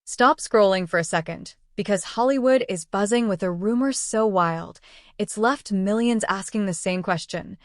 Stop scrolling for a second, because Hollywood is buzzing with a rumor so wild, it's left millions asking the same question.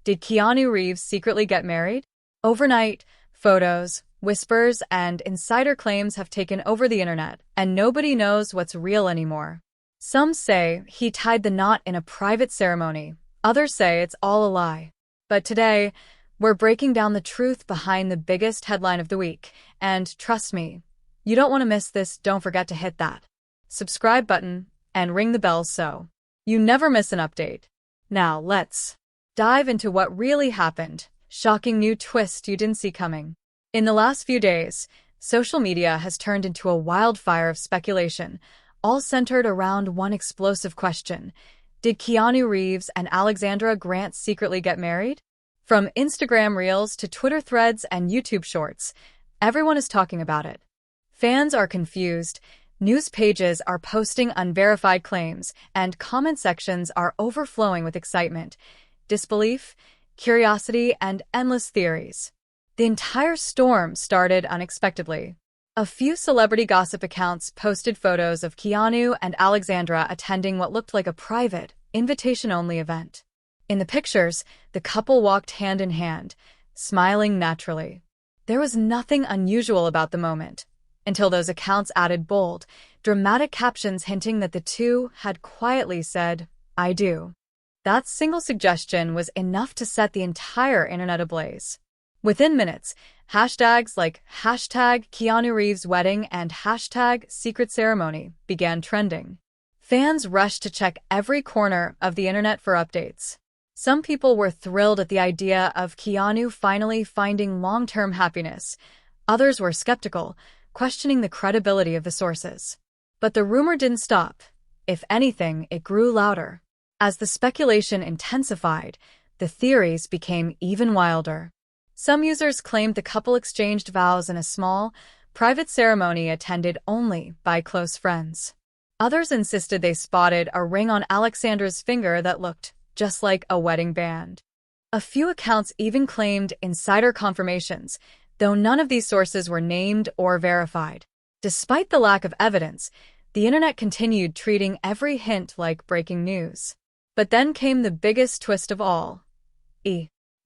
Did Keanu Reeves secretly get married? Overnight, photos, whispers, and insider claims have taken over the internet, and nobody knows what's real anymore. Some say he tied the knot in a private ceremony. Others say it's all a lie. But today, we're breaking down the truth behind the biggest headline of the week. And trust me, you don't want to miss this. Don't forget to hit that subscribe button and ring the bell so you never miss an update. Now, let's dive into what really happened. Shocking new twist you didn't see coming. In the last few days, social media has turned into a wildfire of speculation, all centered around one explosive question. Did Keanu Reeves and Alexandra Grant secretly get married? From Instagram Reels to Twitter threads and YouTube Shorts, everyone is talking about it. Fans are confused, news pages are posting unverified claims, and comment sections are overflowing with excitement, disbelief, curiosity, and endless theories. The entire storm started unexpectedly. A few celebrity gossip accounts posted photos of Keanu and Alexandra attending what looked like a private, invitation-only event. In the pictures, the couple walked hand in hand, smiling naturally. There was nothing unusual about the moment, until those accounts added bold, dramatic captions hinting that the two had quietly said, "I do." That single suggestion was enough to set the entire internet ablaze. Within minutes, hashtags like #Keanu Reeves wedding and #secret ceremony began trending. Fans rushed to check every corner of the internet for updates. Some people were thrilled at the idea of Keanu finally finding long-term happiness. Others were skeptical, questioning the credibility of the sources. But the rumor didn't stop. If anything, it grew louder. As the speculation intensified, the theories became even wilder. Some users claimed the couple exchanged vows in a small, private ceremony attended only by close friends. Others insisted they spotted a ring on Alexandra's finger that looked just like a wedding band. A few accounts even claimed insider confirmations, though none of these sources were named or verified. Despite the lack of evidence, the internet continued treating every hint like breaking news. But then came the biggest twist of all.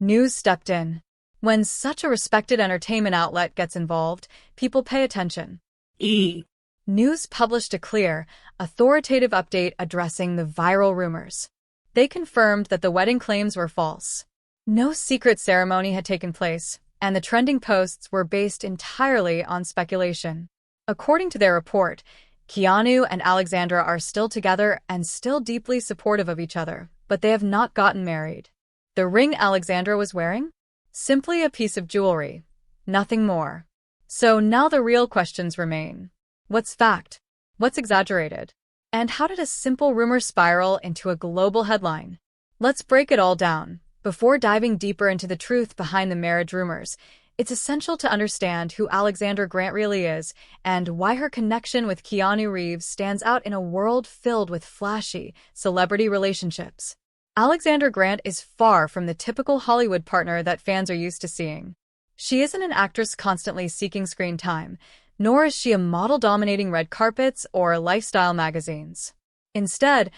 News stepped in. When such a respected entertainment outlet gets involved, people pay attention. News published a clear, authoritative update addressing the viral rumors. They confirmed that the wedding claims were false. No secret ceremony had taken place, and the trending posts were based entirely on speculation. According to their report, Keanu and Alexandra are still together and still deeply supportive of each other, but they have not gotten married. The ring Alexandra was wearing? Simply a piece of jewelry. Nothing more. So now the real questions remain. What's fact? What's exaggerated? And how did a simple rumor spiral into a global headline? Let's break it all down. Before diving deeper into the truth behind the marriage rumors, it's essential to understand who Alexandra Grant really is and why her connection with Keanu Reeves stands out in a world filled with flashy celebrity relationships. Alexandra Grant is far from the typical Hollywood partner that fans are used to seeing. She isn't an actress constantly seeking screen time, nor is she a model dominating red carpets or lifestyle magazines. Instead,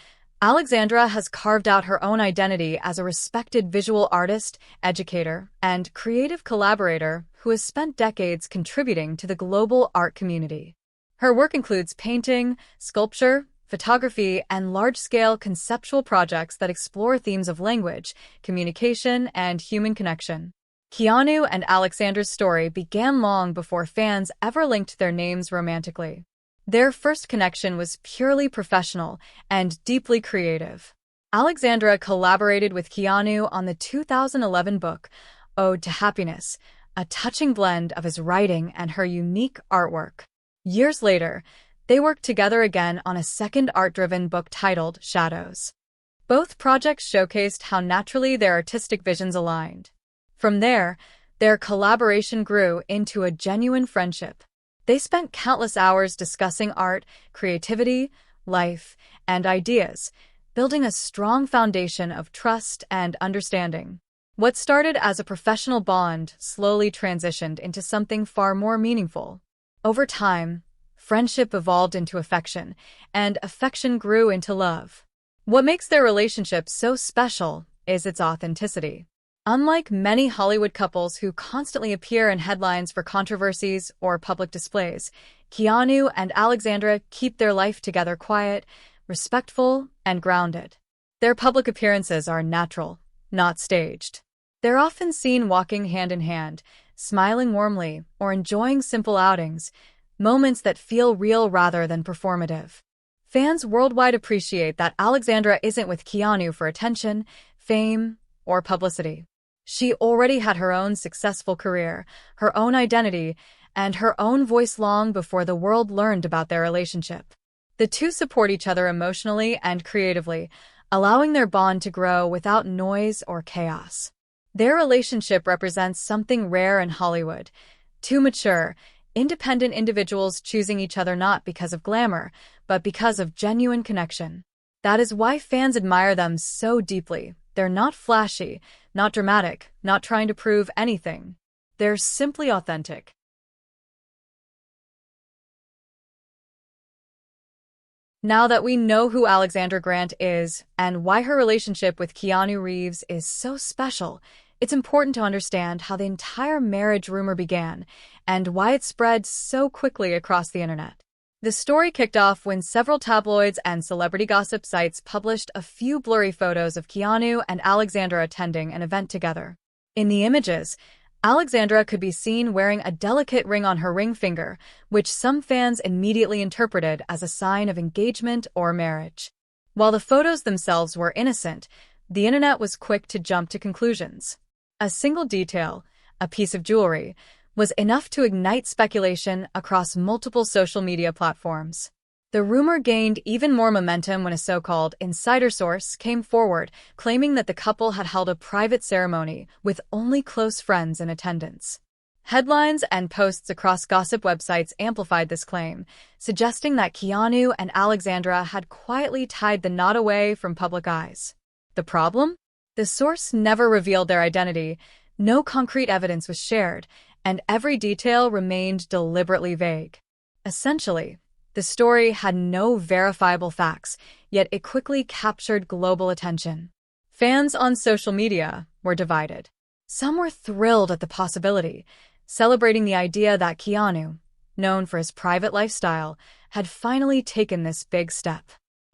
Alexandra has carved out her own identity as a respected visual artist, educator, and creative collaborator who has spent decades contributing to the global art community. Her work includes painting, sculpture, photography, and large-scale conceptual projects that explore themes of language, communication, and human connection. Keanu and Alexandra's story began long before fans ever linked their names romantically. Their first connection was purely professional and deeply creative. Alexandra collaborated with Keanu on the 2011 book, Ode to Happiness, a touching blend of his writing and her unique artwork. Years later, they worked together again on a second art-driven book titled Shadows. Both projects showcased how naturally their artistic visions aligned. From there, their collaboration grew into a genuine friendship. They spent countless hours discussing art, creativity, life, and ideas, building a strong foundation of trust and understanding. What started as a professional bond slowly transitioned into something far more meaningful. Over time, Friendship evolved into affection, and affection grew into love. What makes their relationship so special is its authenticity. Unlike many Hollywood couples who constantly appear in headlines for controversies or public displays, Keanu and Alexandra keep their life together quiet, respectful, and grounded. Their public appearances are natural, not staged. They're often seen walking hand in hand, smiling warmly, or enjoying simple outings, moments that feel real rather than performative. Fans worldwide appreciate that Alexandra isn't with Keanu for attention, fame, or publicity. She already had her own successful career, her own identity, and her own voice long before the world learned about their relationship. The two support each other emotionally and creatively, allowing their bond to grow without noise or chaos. Their relationship represents something rare in Hollywood: two mature, independent individuals choosing each other not because of glamour, but because of genuine connection. That is why fans admire them so deeply. They're not flashy, not dramatic, not trying to prove anything. They're simply authentic. Now that we know who Alexandra Grant is and why her relationship with Keanu Reeves is so special, it's important to understand how the entire marriage rumor began and why it spread so quickly across the internet. The story kicked off when several tabloids and celebrity gossip sites published a few blurry photos of Keanu and Alexandra attending an event together. In the images, Alexandra could be seen wearing a delicate ring on her ring finger, which some fans immediately interpreted as a sign of engagement or marriage. While the photos themselves were innocent, the internet was quick to jump to conclusions. A single detail, a piece of jewelry, was enough to ignite speculation across multiple social media platforms. The rumor gained even more momentum when a so-called insider source came forward, claiming that the couple had held a private ceremony with only close friends in attendance. Headlines and posts across gossip websites amplified this claim, suggesting that Keanu and Alexandra had quietly tied the knot away from public eyes. The problem? The source never revealed their identity, no concrete evidence was shared, and every detail remained deliberately vague. Essentially, the story had no verifiable facts, yet it quickly captured global attention. Fans on social media were divided. Some were thrilled at the possibility, celebrating the idea that Keanu, known for his private lifestyle, had finally taken this big step.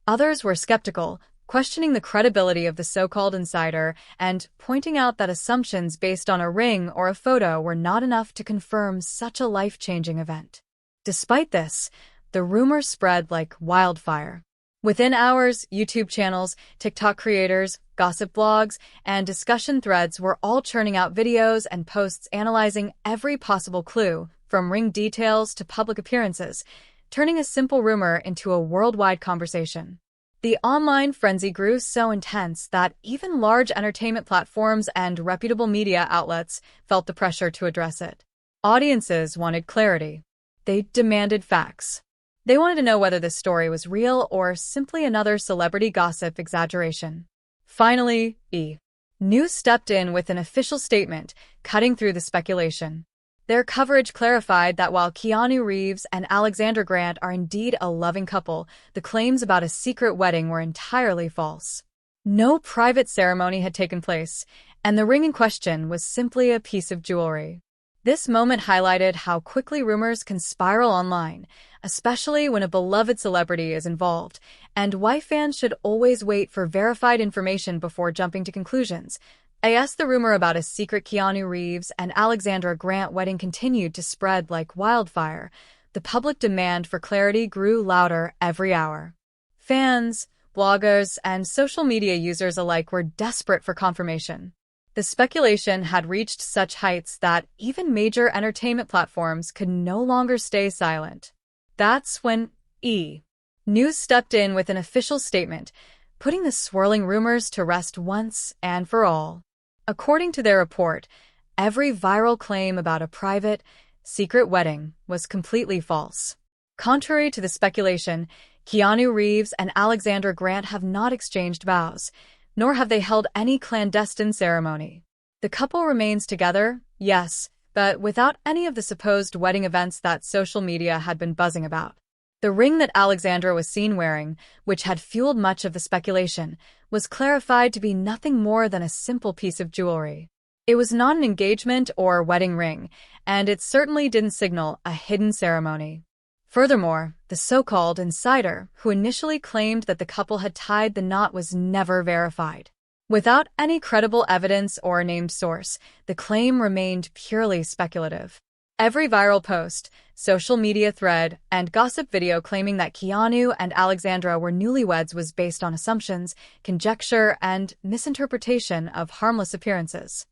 Others were skeptical, questioning the credibility of the so-called insider and pointing out that assumptions based on a ring or a photo were not enough to confirm such a life-changing event. Despite this, the rumors spread like wildfire. Within hours, YouTube channels, TikTok creators, gossip blogs, and discussion threads were all churning out videos and posts analyzing every possible clue, from ring details to public appearances, turning a simple rumor into a worldwide conversation. The online frenzy grew so intense that even large entertainment platforms and reputable media outlets felt the pressure to address it. Audiences wanted clarity. They demanded facts. They wanted to know whether this story was real or simply another celebrity gossip exaggeration. Finally, News stepped in with an official statement, cutting through the speculation. Their coverage clarified that while Keanu Reeves and Alexandra Grant are indeed a loving couple, the claims about a secret wedding were entirely false. No private ceremony had taken place, and the ring in question was simply a piece of jewelry. This moment highlighted how quickly rumors can spiral online, especially when a beloved celebrity is involved, and why fans should always wait for verified information before jumping to conclusions. As the rumor about a secret Keanu Reeves and Alexandra Grant wedding continued to spread like wildfire, the public demand for clarity grew louder every hour. Fans, bloggers, and social media users alike were desperate for confirmation. The speculation had reached such heights that even major entertainment platforms could no longer stay silent. That's when News stepped in with an official statement, putting the swirling rumors to rest once and for all. According to their report, every viral claim about a private, secret wedding was completely false. Contrary to the speculation, Keanu Reeves and Alexandra Grant have not exchanged vows, nor have they held any clandestine ceremony. The couple remains together, yes, but without any of the supposed wedding events that social media had been buzzing about. The ring that Alexandra was seen wearing, which had fueled much of the speculation, was clarified to be nothing more than a simple piece of jewelry. It was not an engagement or wedding ring, and it certainly didn't signal a hidden ceremony. Furthermore, the so-called insider who initially claimed that the couple had tied the knot was never verified. Without any credible evidence or named source, the claim remained purely speculative. Every viral post, social media thread, and gossip video claiming that Keanu and Alexandra were newlyweds was based on assumptions, conjecture, and misinterpretation of harmless appearances.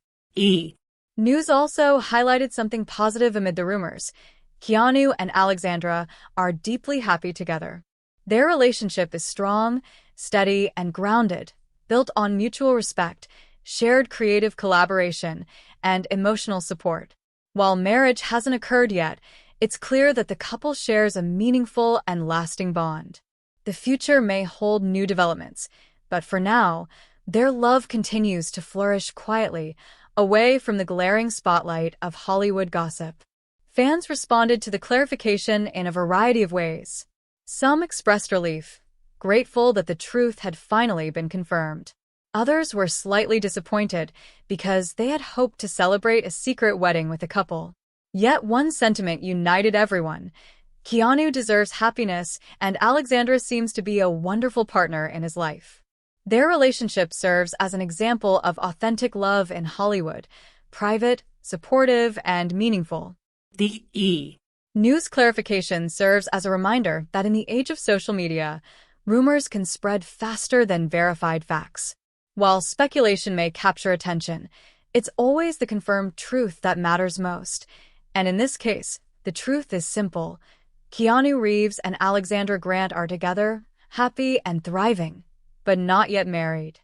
News also highlighted something positive amid the rumors. Keanu and Alexandra are deeply happy together. Their relationship is strong, steady, and grounded, built on mutual respect, shared creative collaboration, and emotional support. While marriage hasn't occurred yet, it's clear that the couple shares a meaningful and lasting bond. The future may hold new developments, but for now, their love continues to flourish quietly, away from the glaring spotlight of Hollywood gossip. Fans responded to the clarification in a variety of ways. Some expressed relief, grateful that the truth had finally been confirmed. Others were slightly disappointed because they had hoped to celebrate a secret wedding with the couple. Yet one sentiment united everyone. Keanu deserves happiness, and Alexandra seems to be a wonderful partner in his life. Their relationship serves as an example of authentic love in Hollywood, private, supportive, and meaningful. News clarification serves as a reminder that in the age of social media, rumors can spread faster than verified facts. While speculation may capture attention, it's always the confirmed truth that matters most. And in this case, the truth is simple. Keanu Reeves and Alexandra Grant are together, happy and thriving, but not yet married.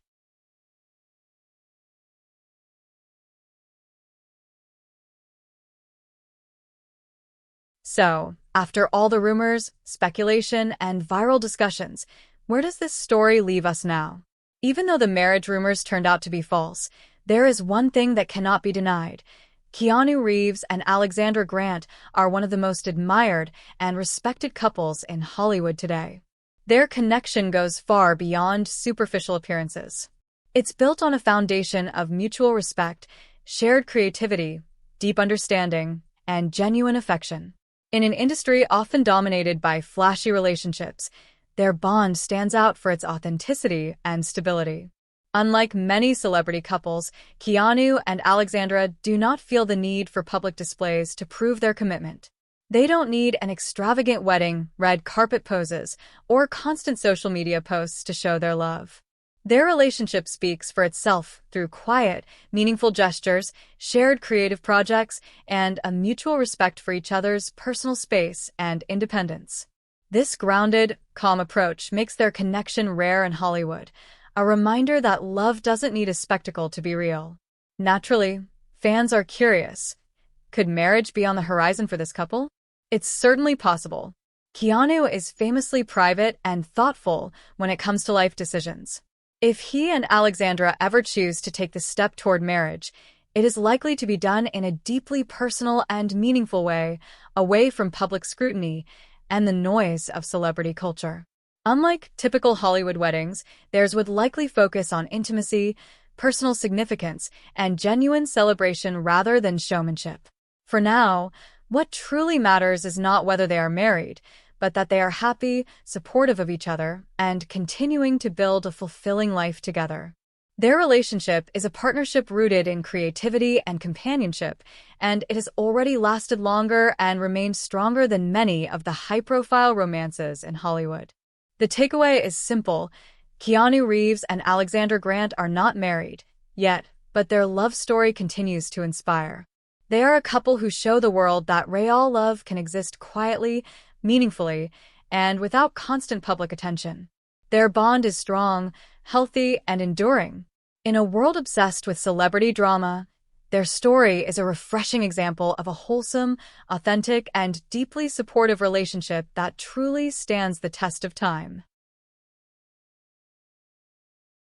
So, after all the rumors, speculation, and viral discussions, where does this story leave us now? Even though the marriage rumors turned out to be false, there is one thing that cannot be denied. Keanu Reeves and Alexandra Grant are one of the most admired and respected couples in Hollywood today. Their connection goes far beyond superficial appearances. It's built on a foundation of mutual respect, shared creativity, deep understanding, and genuine affection. In an industry often dominated by flashy relationships, their bond stands out for its authenticity and stability. Unlike many celebrity couples, Keanu and Alexandra do not feel the need for public displays to prove their commitment. They don't need an extravagant wedding, red carpet poses, or constant social media posts to show their love. Their relationship speaks for itself through quiet, meaningful gestures, shared creative projects, and a mutual respect for each other's personal space and independence. This grounded, calm approach makes their connection rare in Hollywood, a reminder that love doesn't need a spectacle to be real. Naturally, fans are curious. Could marriage be on the horizon for this couple? It's certainly possible. Keanu is famously private and thoughtful when it comes to life decisions. If he and Alexandra ever choose to take the step toward marriage, it is likely to be done in a deeply personal and meaningful way, away from public scrutiny and the noise of celebrity culture. Unlike typical Hollywood weddings, theirs would likely focus on intimacy, personal significance, and genuine celebration rather than showmanship. For now, what truly matters is not whether they are married, but that they are happy, supportive of each other, and continuing to build a fulfilling life together. Their relationship is a partnership rooted in creativity and companionship, and it has already lasted longer and remains stronger than many of the high-profile romances in Hollywood. The takeaway is simple. Keanu Reeves and Alexandra Grant are not married yet, but their love story continues to inspire. They are a couple who show the world that real love can exist quietly, meaningfully, and without constant public attention. Their bond is strong, healthy, and enduring. In a world obsessed with celebrity drama, their story is a refreshing example of a wholesome, authentic, and deeply supportive relationship that truly stands the test of time.